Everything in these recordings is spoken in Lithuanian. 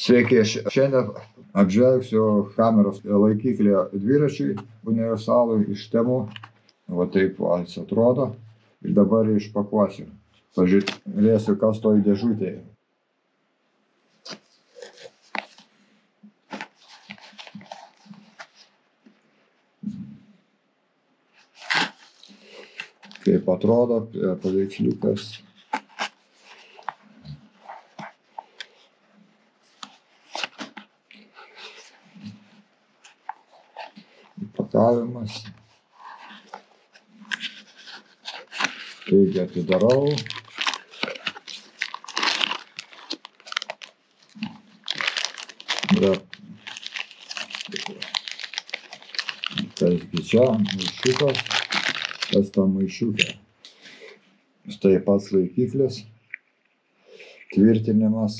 Sveiki, šiandien apžvelgsiu kameros laikiklį dviračiui universalui iš Temu. Va taip jis atrodo. Ir dabar išpakuosiu. Pažiūrėsiu, kas toj dėžutėje. Kaip atrodo paveiksliukas. Įpakavimas. Taigi atidarau. Dar kasgi čia maišiukas. Kas tam maišiukė? Štai pats laikiklis. Tvirtinimas.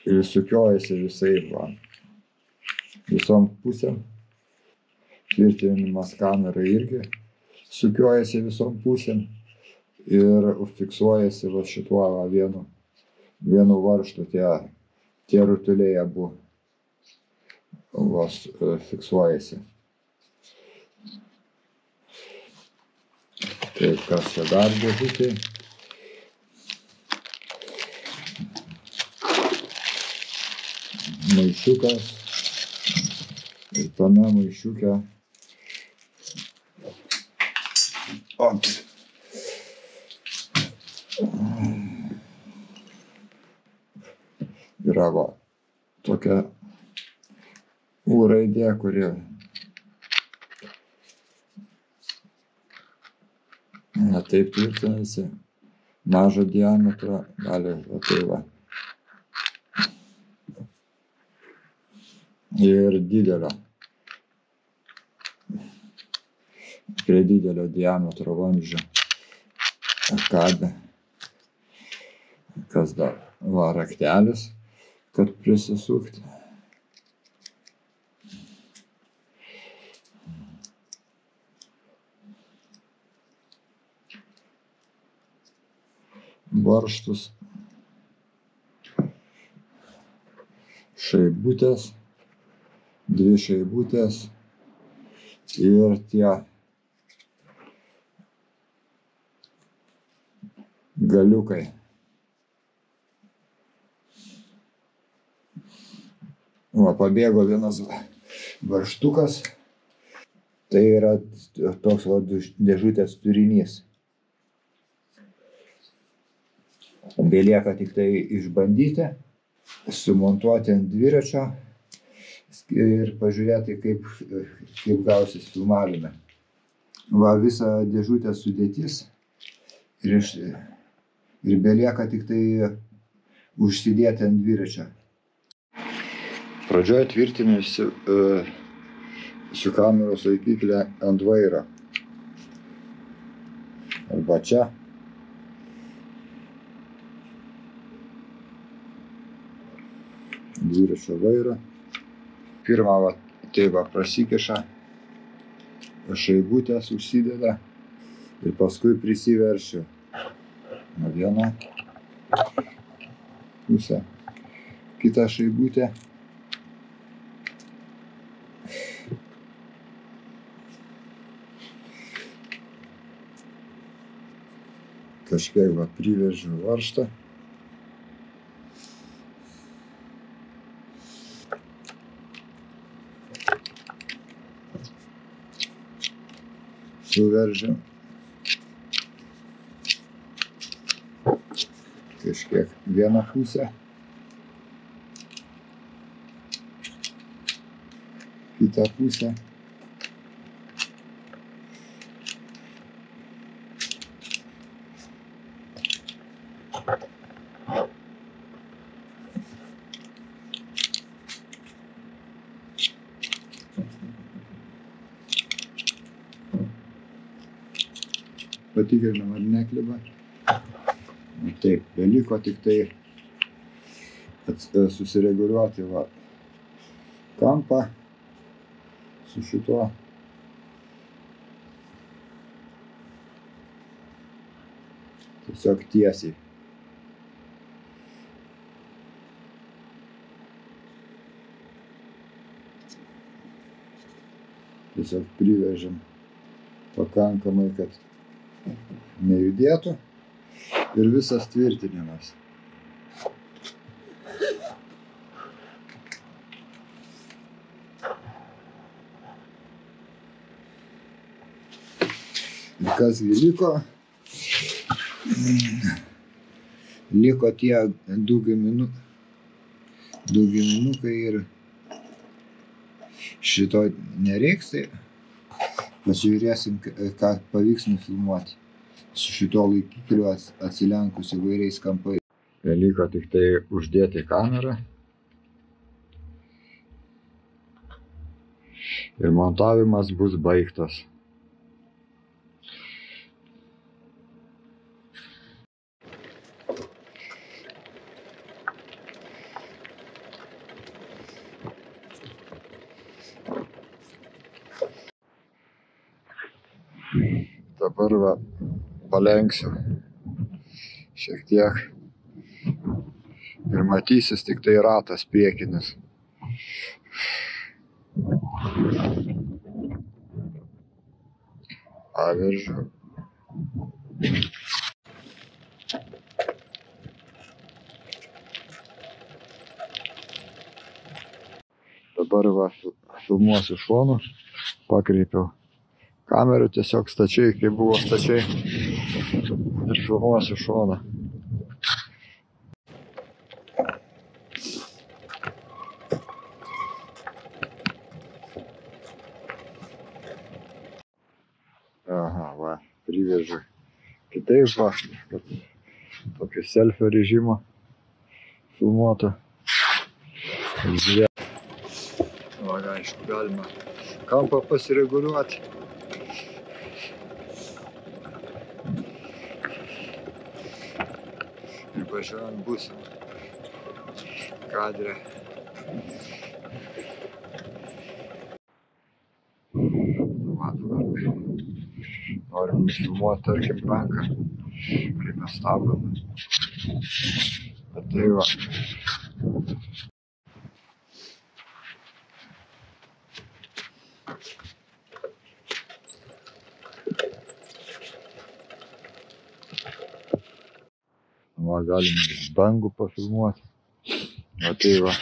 Ir sukiojasi visai visom pusėm. Tvirtinimas kamerai irgi sukiojasi visom pusėm. Ir fiksuojasi va šituo vienu varžtu tie rutuliai abu fiksuojasi. Taip, kas čia dar dėžutė? Maišiukas. Ir tame maišiuke. Ops. Yra va tokia U raidė, kuri ne taip tvirtinasi, mažo diametro, gali va tai va. Ir didelio. Prie didelio diametro vamzdžio. Kabė. Kas dar? Va raktelis, kad prisisukti. Varžtus, šaibutės, dvi šaibutės ir tie galiukai. Va, pabėgo vienas varžtukas, tai yra toks va dėžutės turinys. Belieka tik tai išbandyti, sumontuoti ant dviračio ir pažiūrėti, kaip gausis filmavime. Va, visa dėžutės sudėtis ir belieka tik tai užsidėti ant dviračio. Pradžioje tvirtinėsi su kameros laikiklį ant vairo. Arba čia. Dviračio vairą. Pirmą va, tai va prasikiša, šaibutės užsideda ir paskui prisiveršiu. Nuo vieną pusę, kitą šaibutę. Kažkiek va priveržiu varžtą. Suveržiu. Kažkiek vieną pusę. Kitą pusę. Patikrinam, ar nekliba. Taip, beliko tik tai susireguliuoti va kampą su šituo. Tiesiog tiesiai. Tiesiog privežėm pakankamai, kad nejudėtų ir visas tvirtinimas. Ir kasgi liko? Liko tie du giminukai ir šito nereiks, tai pasižiūrėsim, ką pavyks nufilmuoti su šito laikikliu atsilenkus įvairiais kampais. Liko tik tai uždėti kamerą ir montavimas bus baigtas. Dabar va, palenksiu šiek tiek ir matysis tik tai ratas priekinis. Paveržiu. Dabar va, filmuosiu šonu, pakreipiau kamerą tiesiog stačiai, kaip buvo stačiai, ir filmuosiu šoną. Aha, va, privežiu kitaip, va, kad tokį selfio režimą filmuotą. Žiūrėk. Va, aišku, galima kampą pasireguliuoti. Ir važiuojant būsim kadre. Norim nufilmuoti, tarkim, ranką, kai mes stabdom. Bet tai va. Va, galime dangų pafilmuoti. Va tai va.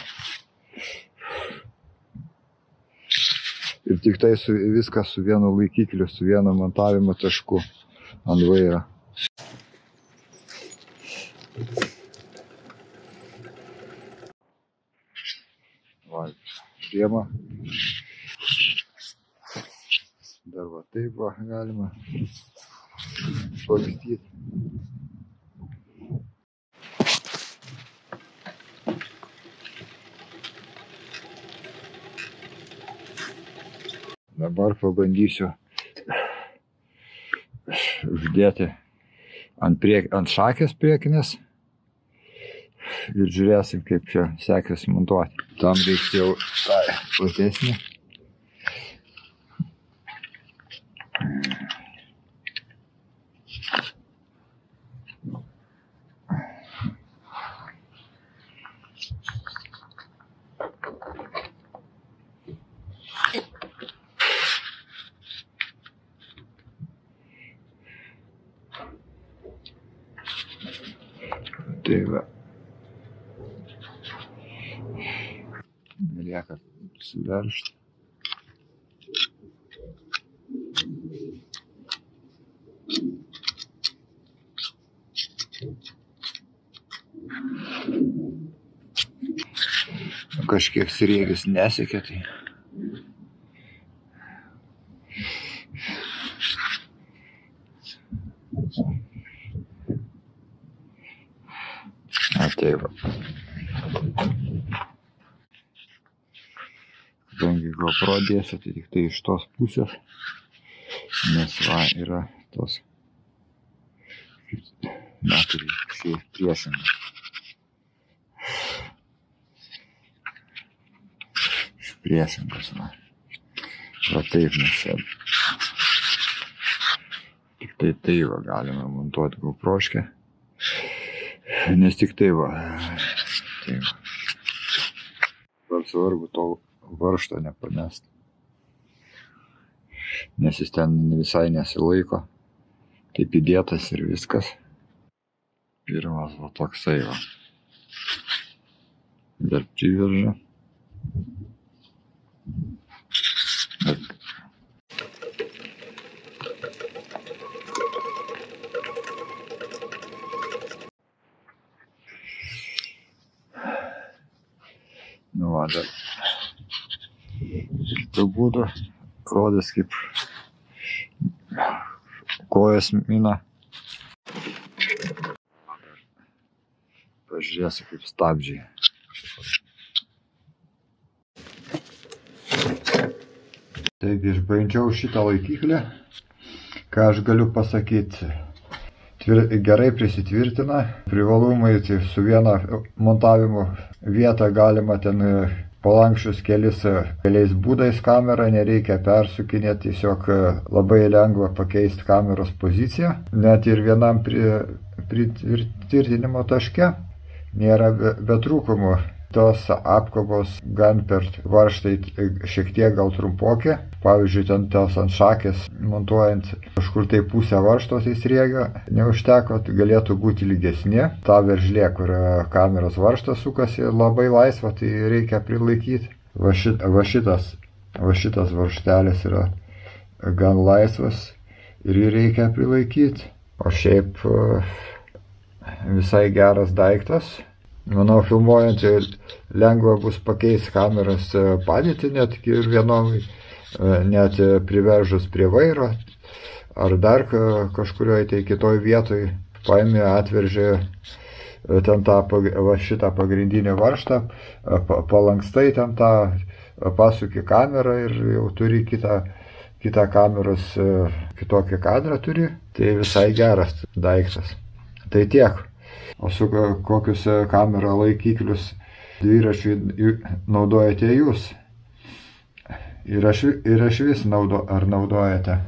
Ir tik tai viskas su vienu laikikliu, su vienu montavimo tašku ant vairo. Va, žiemą. Dar va taip va galima švalstyti. Dabar pabandysiu uždėti ant šakės priekinės ir žiūrėsim, kaip čia sekasi montuoti. Tam reiks jau platesnį. Tai va. Lieka suveržti. Kažkiek sriegis nesiekia, tai tai va. Kadangi GoPro dėsiu, tai tik tai iš tos pusės, nes va yra tos, neturi priešingai. Iš priešingos, va. Va taip mes čia. Tik tai va galime montuoti GoProškę. Nes tik tai va. Tai va. Dar svarbu to varžto nepamesti. nes jis ten visai nesilaiko. Taip įdėtas ir viskas. Pirmas va toksai va. Dar priveržia. Nu va, dar kitų būdų rodys kaip kojas mina. Pažiūrėsiu kaip stabdžiai. Taigi išbandžiau šitą laikiklį. Ką aš galiu pasakyti? Gerai prisitvirtina. Privalumai tai su viena montavimo vieta galima ten palanksčius keliais būdais kamerą, nereikia persukinėti, tiesiog labai lengva pakeisti kameros poziciją. Net ir vienam pritvirtinimo taške nėra be trūkumų. Tos apkabos gan per varžtai šiek tiek gal trumpokė. Pavyzdžiui, ten tos ant šakės montuojant kažkur tai pusę varžtos įsriegio neužteko, tai galėtų būti lygesnė. Ta veržlė, kur kameros varžtas sukasi labai laisva, tai reikia prilaikyti. Va šitas varžtelis yra gan laisvas ir jį reikia prilaikyti. O šiaip visai geras daiktas. Manau, filmuojant lengva bus pakeisti kameros padėtį net ir vienom, net priveržus prie vairo ar dar kažkurioje tai kitoj vietoj paėmė, atveržė ten tą šitą pagrindinį varžtą, palankstai ten tą, pasuki kamerą ir jau turi kitą kameros, kitokį kadrą turi. Tai visai geras daiktas. Tai tiek. O su kokius kamera laikiklius dviračiui naudojate jūs? Ir aš vis naudojate?